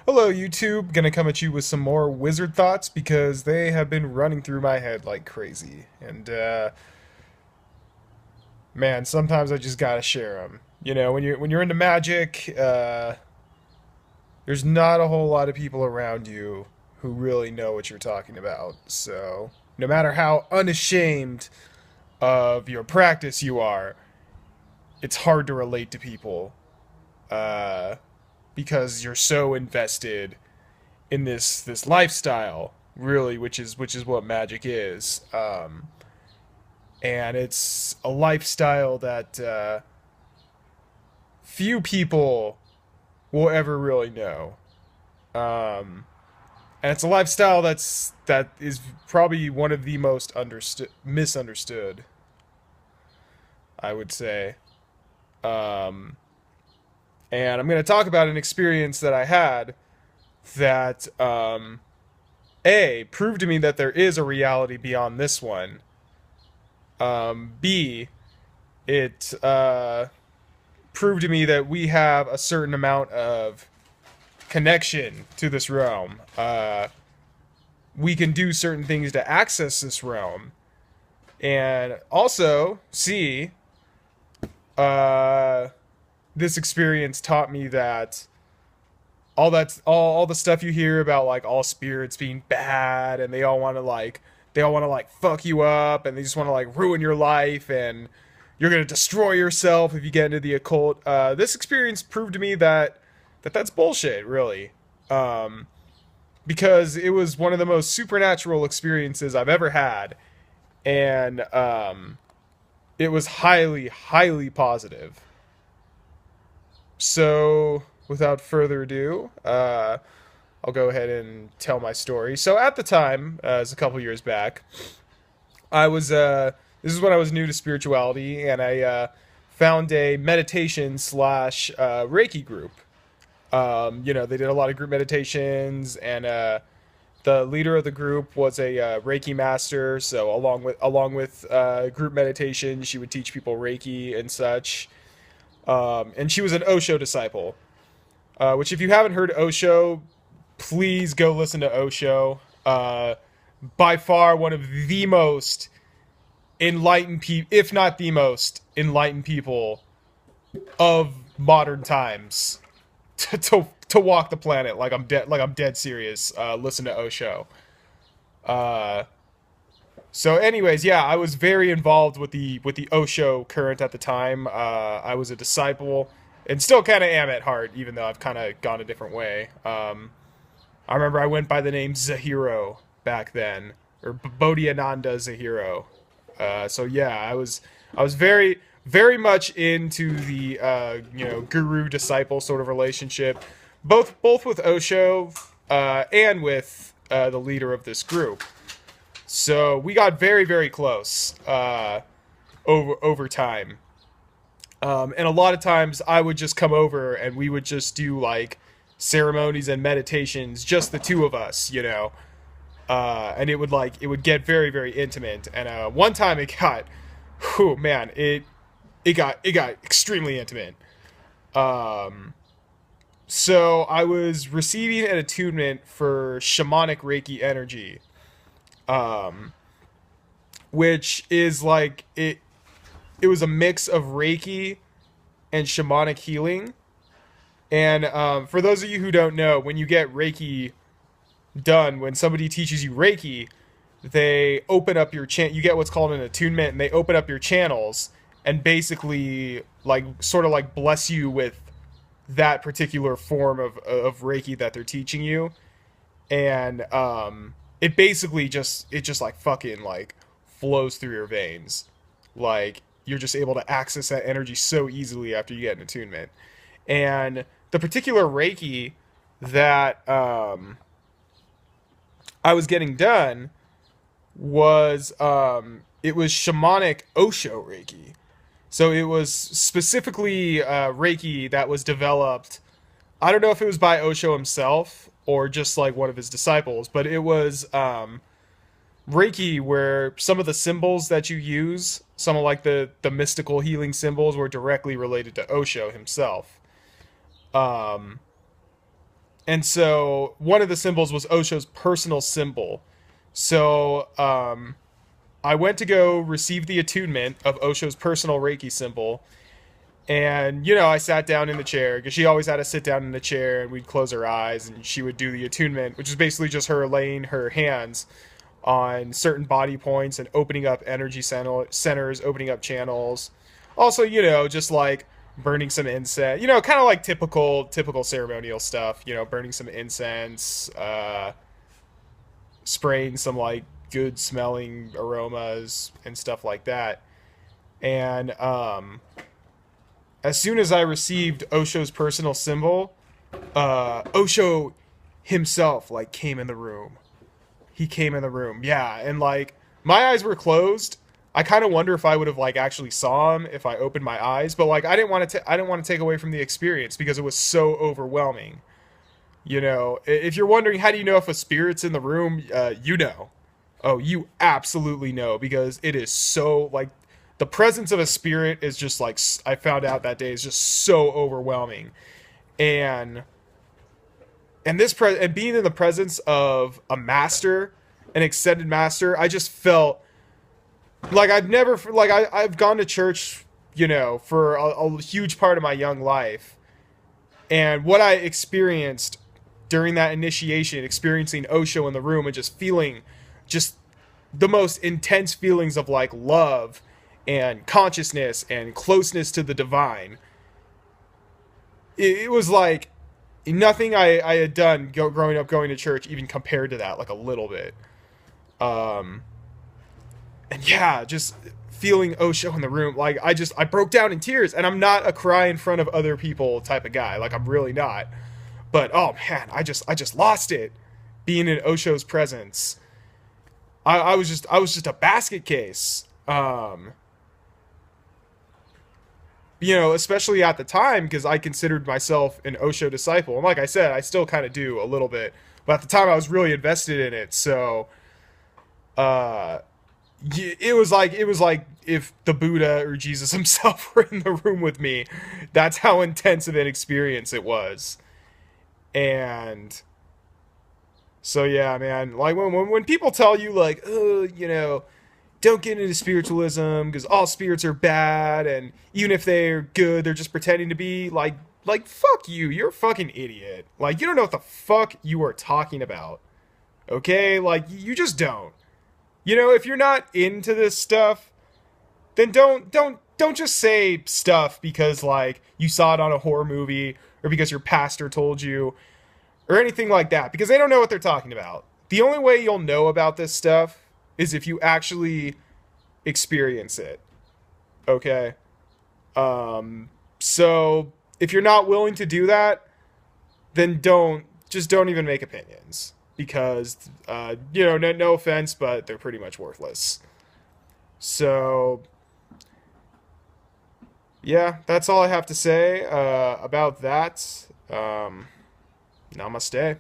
Hello, YouTube. Gonna come at you with some more wizard thoughts because they have been running through my head like crazy. Man, sometimes I just gotta share them. You know, when you're into magic, there's not a whole lot of people around you who really know what you're talking about. So, no matter how unashamed of your practice you are, it's hard to relate to people uh, because you're so invested in this lifestyle, really, which is what magic is. And it's a lifestyle that few people will ever really know. Um, and it's a lifestyle that is probably one of the most misunderstood, I would say. Um, and I'm going to talk about an experience that I had that A proved to me that there is a reality beyond this one. B, it proved to me that we have a certain amount of connection to this realm. We can do certain things to access this realm. And also, C, uh, this experience taught me that all the stuff you hear about like all spirits being bad and they all want to like fuck you up and they just want to like ruin your life and you're gonna destroy yourself if you get into the occult. This experience proved to me that's bullshit, really, because it was one of the most supernatural experiences I've ever had, and it was highly, highly positive. So, without further ado, I'll go ahead and tell my story. So, at the time, it was a couple years back, I was this is when I was new to spirituality, and I found a meditation slash Reiki group. They did a lot of group meditations, and the leader of the group was a Reiki master. So along with group meditation, she would teach people Reiki and such. And she was an Osho disciple. Which, if you haven't heard Osho, please go listen to Osho. By far one of the most enlightened people, if not the most enlightened people of modern times, to walk the planet. Like I'm dead serious. Listen to Osho. Uh, so, anyways, yeah, I was very involved with the Osho current at the time. I was a disciple, and still kind of am at heart, even though I've kind of gone a different way. I remember I went by the name Zahiro back then, or Bodhiananda Zahiro. So yeah, I was very very much into the guru disciple sort of relationship, both with Osho and with the leader of this group. So we got very very close over time, and a lot of times I would just come over and we would just do like ceremonies and meditations, just the two of us, and it would get very very intimate. And one time it got, whew, man, it got extremely intimate. Um, so I was receiving an attunement for shamanic Reiki energy, um, which is like it. It was a mix of Reiki and shamanic healing. And for those of you who don't know, when you get Reiki done, when somebody teaches you Reiki, they open up your you get what's called an attunement, and they open up your channels and basically like sort of like bless you with that particular form of Reiki that they're teaching you. And it basically just like fucking like flows through your veins. Like you're just able to access that energy so easily after you get an attunement. And the particular Reiki that I was getting done was it was shamanic Osho Reiki. So it was specifically Reiki that was developed. I don't know if it was by Osho himself or just like one of his disciples, but it was Reiki where some of the symbols that you use, some of like the mystical healing symbols, were directly related to Osho himself. Um, And so one of the symbols was Osho's personal symbol. So I went to go receive the attunement of Osho's personal Reiki symbol. And, I sat down in the chair because she always had to sit down in the chair and we'd close her eyes and she would do the attunement, which is basically just her laying her hands on certain body points and opening up energy centers, opening up channels. Also, just like burning some incense, kind of like typical ceremonial stuff, burning some incense, spraying some like good smelling aromas and stuff like that. And as soon as I received Osho's personal symbol, Osho himself like came in the room. He came in the room, yeah, and like my eyes were closed. I kind of wonder if I would have like actually saw him if I opened my eyes, but like I didn't want to take away from the experience because it was so overwhelming. If you're wondering how do you know if a spirit's in the room, you know. Oh, you absolutely know because it is so like the presence of a spirit is just like I found out that day is just so overwhelming, and and being in the presence of a master, an extended master, I just felt like I've gone to church, for a huge part of my young life, and what I experienced during that initiation, experiencing Osho in the room and just feeling just the most intense feelings of like love and consciousness and closeness to the divine. It was like nothing I had done growing up going to church even compared to that, like a little bit. And yeah, just feeling Osho in the room, like I broke down in tears, and I'm not a cry in front of other people type of guy, like I'm really not. But oh man, I just lost it being in Osho's presence. I was just a basket case. Especially at the time because I considered myself an Osho disciple, and like I said, I still kind of do a little bit. But at the time, I was really invested in it, so uh, it was like if the Buddha or Jesus himself were in the room with me. That's how intense of an experience it was, and so yeah, man. Like when people tell you like, oh, don't get into spiritualism because all spirits are bad, and even if they're good, they're just pretending to be like fuck you. You're a fucking idiot. Like you don't know what the fuck you are talking about. Okay, like you just don't. If you're not into this stuff, then don't just say stuff because like you saw it on a horror movie or because your pastor told you or anything like that because they don't know what they're talking about. The only way you'll know about this stuff is if you actually experience it. Okay? So if you're not willing to do that, then don't even make opinions because no offense, but they're pretty much worthless. So yeah, that's all I have to say about that. Namaste.